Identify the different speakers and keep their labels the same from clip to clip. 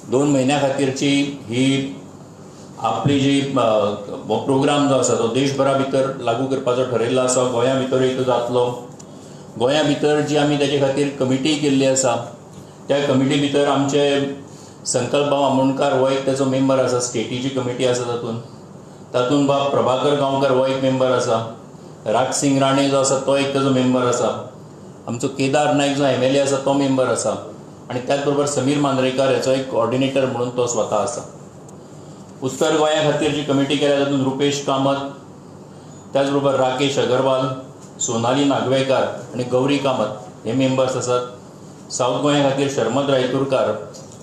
Speaker 1: 2 महिन्या खातीरची ही आपली जी प्रोग्राम जो आसा तो देशभरा भितर लागू करपाचो ठरयल्लो आसा. गोंया भितरूय तो जातलो. गोंया भितर जी आमी तेजे खातीर कमिटी केल्ली आसा त्या कमिटी भितर आमचे संकल्प आमोणकार हो एक तेजो मेंबर आसा. स्टेटीची कमिटी आसा तातूंत बाब प्रभाकर गांवकर हो एक मेंबर आसा. राज सिंग राणे जो आसा तो एक तेजो मेंबर आसा. आमचो केदार नायक जो MLA आसा तो मेंबर आसा. आनी त्याच बरोबर समीर मांद्रेकार हेचो एक कोऑर्डिनेटर म्हणून तो स्वता आसा. उत्तर गोंया खातीर जी कमिटी केल्या तातूंत रुपेश कामत, त्याच बरोबर राकेश अगरवाल, सोनाली नागवेकर आनी गौरी कामत हे मेंबर्स आसात. साऊथ गोंया खातीर शर्मद रायतुरकार,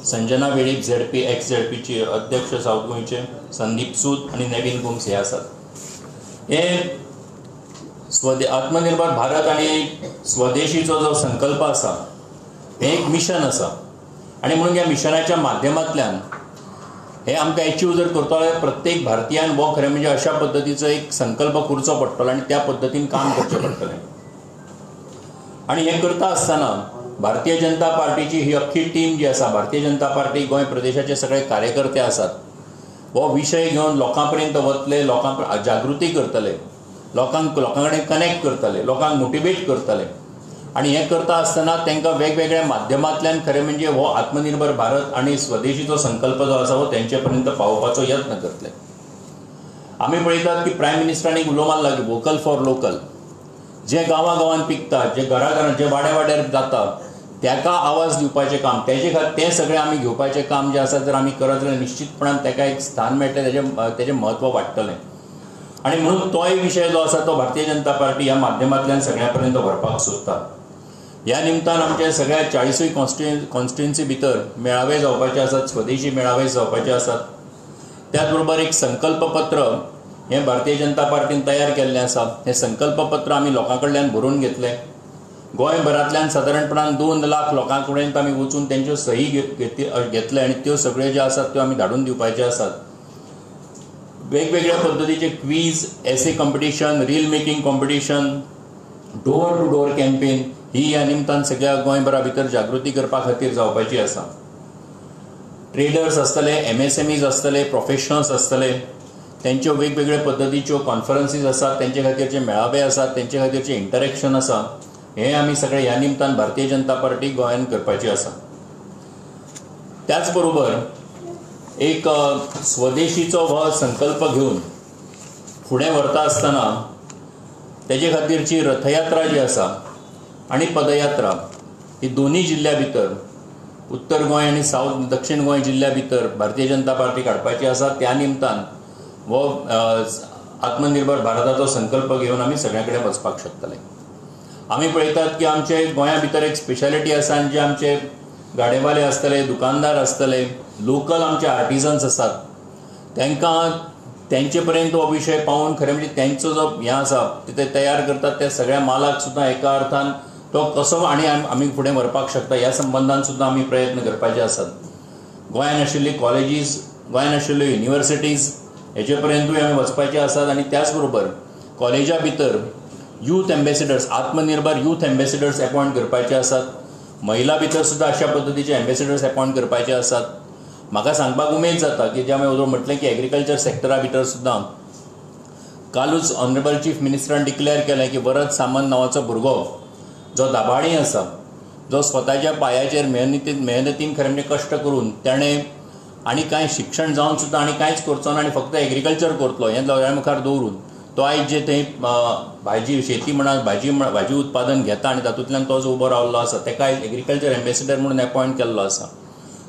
Speaker 1: संजना वेळीप ZP एक्स ZPचे अध्यक्ष साऊथ गोंयचे, संदीप सूद आनी नवीन गुम्स हे आसात. हे आत्मनिर्भर भारत आनी स्वदेशीचो जो संकल्प आसा हे एक मिशन आसा. आनी म्हणून ह्या मिशनाच्या माध्यमांतल्यान हे आमकां अचीव जर करतलो जाल्यार प्रत्येक भारतीयान हो खरें म्हणजे अशा पद्दतीचो एक संकल्प करचो पडटलो आनी त्या पद्दतीन काम करचें पडटलें. आनी हें करता आसतना भारतीय जनता पार्टीची ही अख्खी टीम जी आसा, भारतीय जनता पार्टी गोंय प्रदेशाचे सगळे कार्यकर्ते आसात, हो विशय घेवन लोकां पर्यंत वतले, लोकांक जागृती करतले, लोकां कडेन कनेक्ट करतले, लोकांक मोटिवेट करतले. आनी हें करता आसतना तांकां वेगवेगळ्या माध्यमांतल्यान खरें म्हणजे हो आत्मनिर्भर भारत आनी स्वदेशीचो संकल्प जो आसा हो तेंचे पर्यंत पावोवपाचो यत्न करतले. आमी पळयतात की प्रायम मिनिस्टरान एक उलो मारला की वोकल फॉर लोकल. जे गांवां पिकता, जे घरां जे वाड्यार जाता ताका आवाज दिवपाचें काम, तें सगळें आमी घेवपाचें काम जें आसा जर आमी करत जाल्यार निश्चितपणान ताका एक स्थान मेळटलें, तेजें म्हत्व वाडटलें. आनी म्हणून तोय विशय जो आसा तो भारतीय जनता पार्टी ह्या माध्यमांतल्यान सगळ्या पर्यंत व्हरपाक सोदता. ह्या निमतान आमचे सगळ्या 40 कॉन्स्टिट्युएन्सी भितर मेळावे जावपाचे आसात, स्वदेशी मेळावे जावपाचे आसात. त्याच बरोबर एक संकल्प पत्र हें भारतीय जनता पार्टीन तयार केल्लें आसा. हें संकल्प पत्र आमी लोकां कडल्यान बरोवन घेतलें. गोंयभरांतल्यान सादारणपणान 2 लाख लोकां कडेन आमी वचून तेंच्यो सही घेतले आनी त्यो सगळ्यो ज्यो आसात त्यो आमी धाडून दिवपाच्यो आसात. वेगवेगळ्या पद्दतीचे quiz, essay competition, reel making competition, door to door campaign ही ह्या निमतान सगळ्या गोंयभरा भितर जागृती करपा खातीर जावपाची आसा. ट्रेडर्स आसतले, MSMEs आसतले, प्रोफेशनल्स आसतले, तेंच्यो वेगवेगळ्या पद्दतीच्यो कॉन्फरन्सीस आसात, तेंचे खातीरचे मेळावे आसात, तेंचे खातीरचे इंटरेक्शन आसा. हें आमी सगळे ह्या निमतान भारतीय जनता पार्टी गोंयान करपाची आसा. त्याच बरोबर एक स्वदेशीचो हो संकल्प घेवन फुडें व्हरता आसतना तेजे खातीरची रथयात्रा जी आसा आनी पदयात्रा ही दोनूय जिल्ल्या भितर, उत्तर गोंय आनी साऊथ दक्षिण गोंय जिल्ल्या भितर भारतीय जनता पार्टी काडपाची आसा. त्या निमतान हो आत्मनिर्भर भारताचो संकल्प घेवन आमी सगळ्या कडेन वचपाक शकतले. आमी पळयतात की आमचे गोंया भितर एक स्पेशालिटी आसा, जे आमचे गाडेवाले आसतले, दुकानदार आसतले, लोकल आमचे आर्टिजन्स आसात, तांकां तेंचे पर्यंत हो विशय पावून खरें म्हणजे तेंचो जो हें आसा ते तयार करतात त्या सगळ्या मालाक सुद्दां एका अर्थान तो कसो आनी आमी फुडें व्हरपाक शकता ह्या संबंधान सुद्दां आमी प्रयत्न करपाचे आसात. गोंयान आशिल्ली कॉलेजीस, गोंयान आशिल्ल्यो युनिवर्सिटीज हेचे पर्यंतूय आमी वचपाचे आसात. आनी त्याच बरोबर कॉलेजा भितर यूथ एम्बेसिडर्स, आत्मनिर्भर यूथ एम्बेसिडर्स अपॉयंट करपाचे आसात. महिला भितर सुद्दां अशा पद्दतीचे एम्बेसिडर्स अपॉयंट करपाचे आसात. म्हाका सांगपाक उमेद जाता की जे हांवें म्हटलें की एग्रीकल्चर सेक्टरा भितर सुद्दां कालूच ऑनरेबल चीफ मिनिस्टरान डिक्लेअर केलें की भरत सामंत नांवाचो भुरगो जो दाबाडी आसा, जो स्वताच्या पांयाचेर मेहनतीन खरें म्हणजे कश्ट करून ताणें आनी कांय शिक्षण जावन सुद्दां आनी कांयच करचो ना आनी फक्त एग्रीकल्चर करतलो हें दोळ्या मुखार दवरून तो आयज जे थंय भाजी शेती म्हणा भाजी उत्पादन घेता आनी तातूंतल्यान तो जो उबो रावल्लो आसा ताका एग्रीकल्चर एम्बेसिडर म्हणून अपॉयंट केल्लो आसा.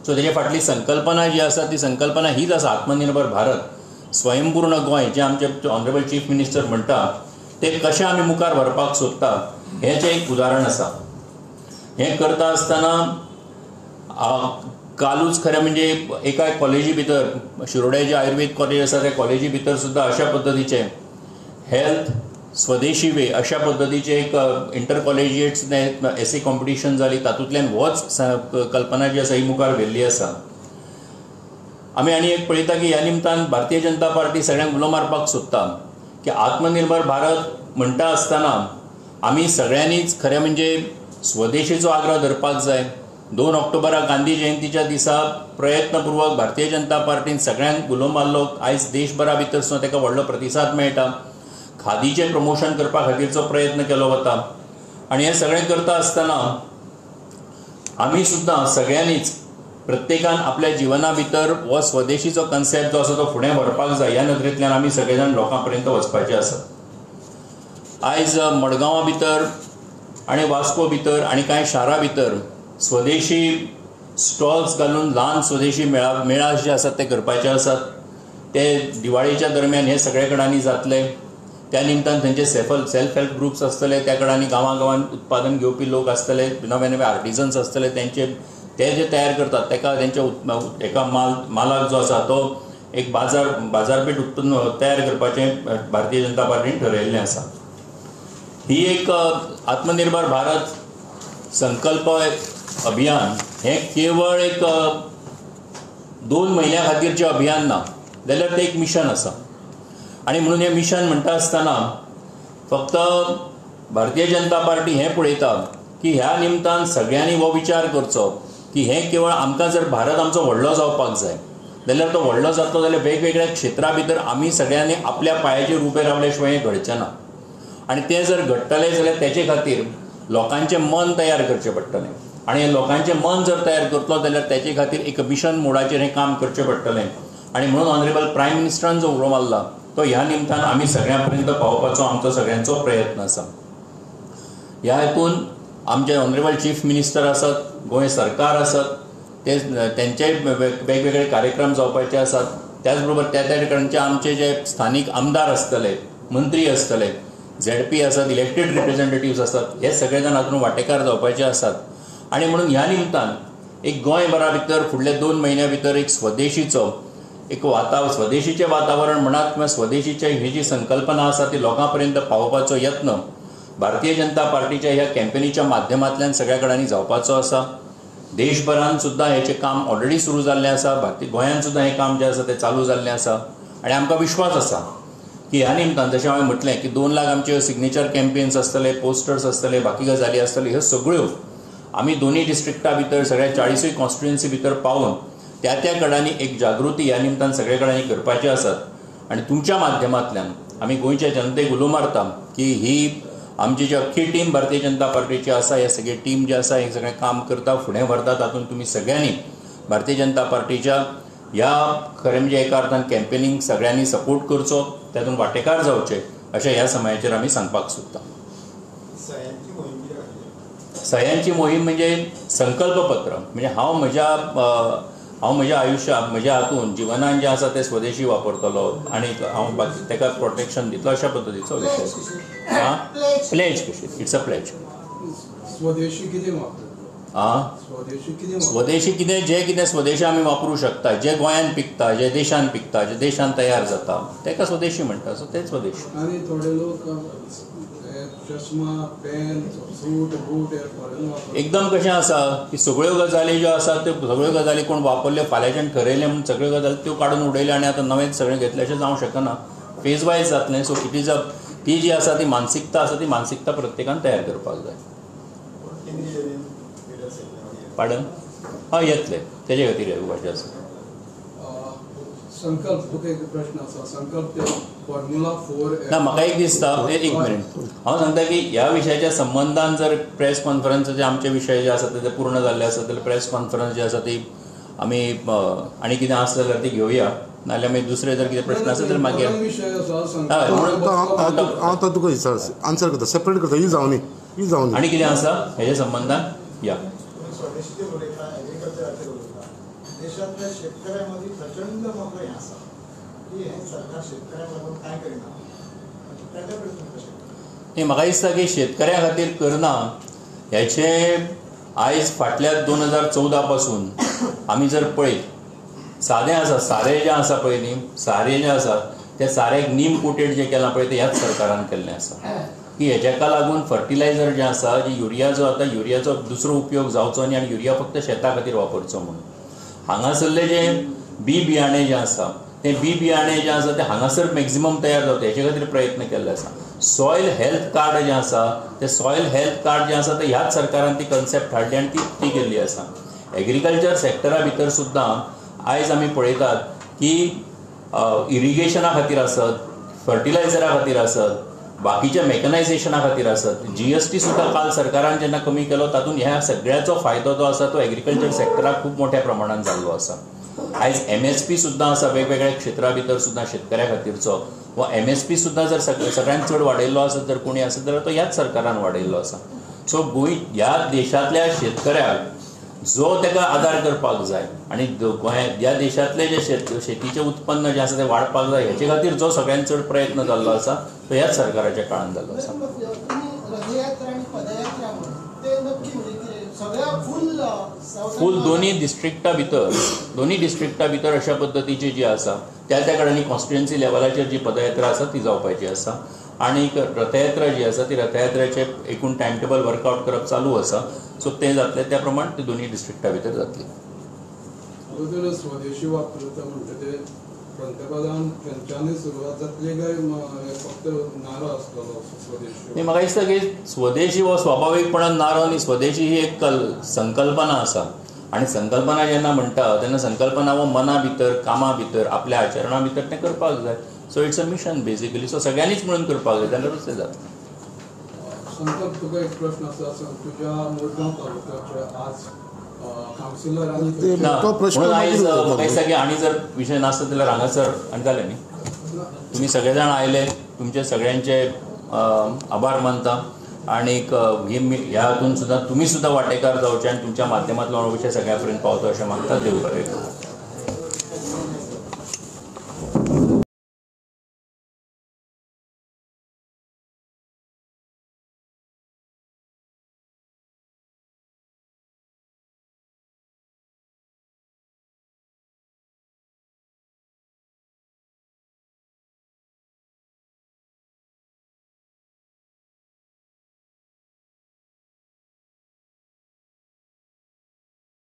Speaker 1: सो तेजे फाटली संकल्पना जी आसा ती संकल्पना हीच आसा, आत्मनिर्भर भारत, स्वयंपूर्ण गोंय जे आमचे ऑनरेबल चीफ मिनिस्टर म्हणटा ते कशें आमी मुखार व्हरपाक सोदता हेचें एक उदाहरण आसा. हें करता आसतना कालूच खरें म्हणजे एका कॉलेजी भितर, शिरोड्या जे आयुर्वेद कॉलेज आसा त्या कॉलेजी भितर सुद्दां अशा पद्दतीचे हेल्थ स्वदेशी वे अशा पद्दतीचे एक इंटर कॉलेजिएट एसे कॉम्पिटिशन जाली. तातूंतल्यान होच कल्पना जी आसा ही मुखार व्हेल्ली आसा. आमी आनी एक पळयता की ह्या निमतान भारतीय जनता पार्टी सगळ्यांक उलो मारपाक सोदता की आत्मनिर्भर भारत म्हणटा आसतना आमी सगळ्यांनीच खरें म्हणजे स्वदेशीचो आग्रह धरपाक जाय, 2 ऑक्टोबराक गांधी जयंतीच्या दिसा प्रयत्नपूर्वक भारतीय जनता पार्टीन सगळ्यांक उलो मारलो. आयज देशभरा भितर सुद्दां ताका व्हडलो प्रतिसाद मेळटा. खादीचें प्रमोशन करपा खातीरचो प्रयत्न केलो वता. आनी हें सगळें करता आसतना आमी सुद्दां सगळ्यांनीच प्रत्येकान आपल्या जिवना भितर हो स्वदेशीचो कन्सेप्ट जो आसा तो फुडें व्हरपाक जाय. ह्या नदरेंतल्यान आमी सगळे जाण लोकां पर्यंत वचपाचे आसात. आयज मडगांवां भितर आनी वास्को भितर आनी कांय शारां भितर स्वदेशी स्टॉल्स घालून ल्हान स्वदेशी मेळा जे आसात ते करपाचे आसात. ते दिवाळेच्या दरम्यान हे सगळे कडांनी जातले. त्या निमतान थंयचे सेल्फ हेल्प ग्रुप्स आसतले, त्या कडांनी गांवांगांवांत उत्पादन घेवपी लोक आसतले, नवे नवे आर्टिजन्स आसतले, ते जे तयार करतात ताका तेंच्या एका मालाक जो आसा तो एक बाजारपेठ उत्पन्न तयार करपाचें भारतीय जनता पार्टीन ठरयिल्लें आसा. ही एक आत्मनिर्भर भारत संकल्प अभियान हें केवळ एक 2 म्हयन्या खातीरचें अभियान ना, जाल्यार तें एक मिशन आसा. आनी म्हणून हें मिशन म्हणटा आसतना फक्त भारतीय जनता पार्टी हें पळयता की ह्या निमतान सगळ्यांनी हो विचार करचो की हें केवळ आमकां जर भारत आमचो व्हडलो जावपाक जाय जाल्यार तो व्हडलो जातलो जाल्यार वेगवेगळ्या क्षेत्रा भितर आमी सगळ्यांनी आपल्या पांयाचेर उबे रावले शिवाय हें घडचें ना. आनी तें जर घडटलें जाल्यार तेचे खातीर लोकांचें मन तयार करचें पडटलें. आनी हे लोकांचें मन जर तयार करतलो जाल्यार तेचे खातीर एक मिशन मोडाचेर हें काम करचें पडटलें. आनी म्हणून ऑनरेबल प्रायम मिनिस्टरान जो उलो मारला तो ह्या निमतान आमी सगळ्यां पर्यंत पावोवपाचो आमचो सगळ्यांचो प्रयत्न आसा. ह्या हेतून आमचे ऑनरेबल चीफ मिनिस्टर आसात, गोंय सरकार आसात, तेंचे वेगवेगळे कार्यक्रम जावपाचे आसात. त्याच बरोबर त्या ठिकाणचे आमचे जे स्थानीक आमदार आसतले, मंत्री आसतले, ZP आसात, इलेक्टेड रिप्रेझेंटेटिव्स आसात, हे सगळे जाण हातूंत वांटेकार जावपाचे आसात. आनी म्हणून ह्या निमतान एक गोंयभरा भितर फुडले 2 म्हयन्या भितर एक स्वदेशीचो एक स्वदेशीचें वातावरण म्हणत किंवा स्वदेशीची ही जी संकल्पना आसा ती लोकां पर्यंत पावोवपाचो यत्न भारतीय जनता पार्टीच्या ह्या कॅम्पेनीच्या माध्यमांतल्यान सगळ्या कडांनी जावपाचो आसा. देशभरान सुद्दां हेचें काम ऑलरेडी सुरू जाल्लें आसा. गोंयांत सुद्दां हें काम जें आसा तें चालू जाल्लें आसा. आनी आमकां विश्वास आसा की ह्या निमतान जशें हांवें म्हटलें की 2 लाख आमचे सिग्नेचर कॅम्पेन्स आसतले, पोस्टर्स आसतले, बाकी गजाली आसतल्यो, ह्यो सगळ्यो आमी दोनूय डिस्ट्रिक्टा भितर सगळ्या 40 कॉन्स्टिट्युएन्सी भितर पावून त्या कडांनी एक जागृती ह्या निमतान सगळे कडांनी करपाची आसात. आनी तुमच्या माध्यमांतल्यान आमी गोंयच्या जनतेक उलो मारता की ही आमची जी अख्खी टीम भारतीय जनता पार्टीची आसा, हे सगळे टीम जे आसा हे सगळें काम करता, फुडें व्हरता. तातूंत तुमी सगळ्यांनी भारतीय जनता पार्टीच्या ह्या खरें म्हणजे एका अर्थान कॅम्पेनींक सगळ्यांनी सपोर्ट करचो, तातूंत वांटेकार जावचे अशें ह्या समयाचेर आमी सांगपाक सोदता. सह्यांची मोहीम म्हणजे संकल्पपत्र. म्हणजे हांव म्हज्या आयुश्यांत म्हज्या हातून जिवनान जें आसा तें स्वदेशी वापरतलो आनी हांव ताका प्रोटेक्शन दितलो अशा पद्दतीचो विशय. प्लेज कशी, इट्स अ प्लेज.
Speaker 2: स्वदेशी कितें
Speaker 1: स्वदेशी कितें स्वदेशी आमी वापरूं शकता, जे गोंयांत पिकता, जे देशांत पिकता, जे देशांत तयार जाता ताका स्वदेशी म्हणटा. सो तें स्वदेशी.
Speaker 2: आनी थोडे लोक चश्मा, पेन, सूट, बूट
Speaker 1: एकदम कशें आसा की सगळ्यो गजाली ज्यो आसा त्यो सगळ्यो गजाली कोण वापरल्यो फाल्यांच्यान ठरयले म्हणून सगळ्यो गजाली त्यो काडून उडयले आनी आतां नवें सगळें घेतलें अशें जावंक शकना. फेज वायज जातलें. सो इट इज ती जी आसा ती मानसिकता आसा ती मानसिकता प्रत्येकान तयार करपाक जाय. पाडन हय येतले तेजे खातीर येवपाचें आसा.
Speaker 2: संकल्प तुका एक प्रश्न आसा. संकल्प फॉर्म्युला 4
Speaker 1: ना म्हाका एक दिसता एक मिनीट हांव सांगता की ह्या विशयाच्या संबंधान जर प्रेस कॉन्फरन्साचे आमचे विशय जे आसा ते पूर्ण जाल्ले आसा जाल्यार प्रेस कॉन्फरन्स जी आसा ती आमी आनी कितें आसा जाल्यार ती घेवया. नाजाल्यार मागीर दुसरे जर कितें प्रश्न आसा जाल्यार मागीर
Speaker 3: हांव तुका आन्सर करता, सेपरेट करता. ही जावन
Speaker 1: आनी कितें आसा हेजे संबंधान या.
Speaker 4: देशातल्या शेतकऱ्यांमध्ये प्रचंड मोठं हे आसा की हे सरकार शेतकऱ्यांक लागून काय करिना.
Speaker 1: नाही म्हाका दिसता की शेतकऱ्यां खातीर करना हेचे आयज फाटल्या 2014 पासून आमी जर पळयत सादें आसा. सारें जें आसा पळय न्ही, सारें जें आसा तें सारें नीम कोटेड जें केलां पळय तें ह्याच सरकारान केल्लें आसा की हेका लागून फर्टिलायझर जें आसा जी युरिया जो आतां युरियाचो दुसरो उपयोग जावचो न्ही आनी युरिया फक्त शेता खातीर वापरचो म्हणून हांगासरलें जें बियाणें जें आसा तें बियाणें जें आसा तें हांगासर मॅक्झिमम तयार जावता हेचे खातीर प्रयत्न केल्ले आसा. सॉयल हेल्थ कार्ड जें आसा तें सॉयल हेल्थ कार्ड जें आसा तें ह्याच सरकारान ती कन्सेप्ट हाडली आनी ती केल्ली आसा. एग्रीकल्चर सेक्टरा भितर सुद्दां आयज आमी पळयतात की इरिगेशना खातीर आसत, फर्टिलायझरा खातीर आसत, बाकीच्या मेकनायझेशना खातीर आसत, GST सुद्दां काल सरकारान जेन्ना कमी केलो तातूंत ह्या सगळ्याचो फायदो जो आसा तो एग्रीकल्चर सेक्टराक खूब मोठ्या प्रमाणात जाल्लो आसा. आयज MSP सुद्दां आसा वेगवेगळ्या क्षेत्रा भितर सुद्दां शेतकऱ्या खातीरचो, व MSP सुद्दां जर सगळ्यांत चड वाडयल्लो आसत जर कोणी आसत जाल्यार तो ह्याच सरकारान वाडयल्लो आसा. सो ह्या देशांतल्या शेतकऱ्याक जो ताका आदार करपाक जाय आनी गोंया ह्या देशांतले जे शेतीचें उत्पन्न जें आसा तें वाडपाक जाय हेचे खातीर जो सगळ्यांत चड प्रयत्न जाल्लो आसा तो ह्याच सरकाराच्या काळांत जाल्लो आसा.
Speaker 4: रथयात्रा आणि पदयात्रा म्हणून ते नक्की म्हणजे सगळ्या
Speaker 1: फूल दोन्ही डिस्ट्रिक्टा भितर अशा पद्दतीची जी आसा त्या कडेन कॉन्स्टिट्युएन्सी लेवलाचेर जी पदयात्रा आसा ती जावपाची आसा. आणि रथयात्रा जी आसा ती रथयात्रेचे एकूण टायम टेबल वर्कआउट करप चालू आसा. सो तें जातलें त्या प्रमाण ते दोन्ही डिस्ट्रिक्टा भितर जातली.
Speaker 2: स्वदेशी वापरता म्हणटा ते पंतप्रधान त्यांच्यानी सुरवात जातली काय फक्त नारो आसतलो स्वदेशी?
Speaker 1: म्हाका दिसता की स्वदेशी हो स्वाभाविकपणान नारो आनी स्वदेशी ही एक संकल्पना आसा. आनी संकल्पना जेन्ना म्हणटा तेन्ना संकल्पना हो मना भितर, कामा भितर, आपल्या आचरणा भितर तें करपाक जाय. So it's a mission basically. So सगळ्यांनीच मिळून करपाक जाय जाल्यारूच तें जाता.
Speaker 2: संकल्प तुका एक प्रश्न आसा तुज्या मुरगांव तालुक्याचे आज कावन्सिलर आनी
Speaker 1: म्हणून आयज म्हाका दिसता की आनी जर विशय नासता जाल्यार हांगासर आनी जालें न्ही. तुमी सगळे जाण आयले, तुमचे सगळ्यांचे आभार मानता. आनीक ह्या हातून सुद्दां तुमी सुद्दां वांटेकार जावचे आनी तुमच्या माध्यमांतलो हो विशय सगळ्या पर्यंत पावतो अशें मागता. देव बरें करूं.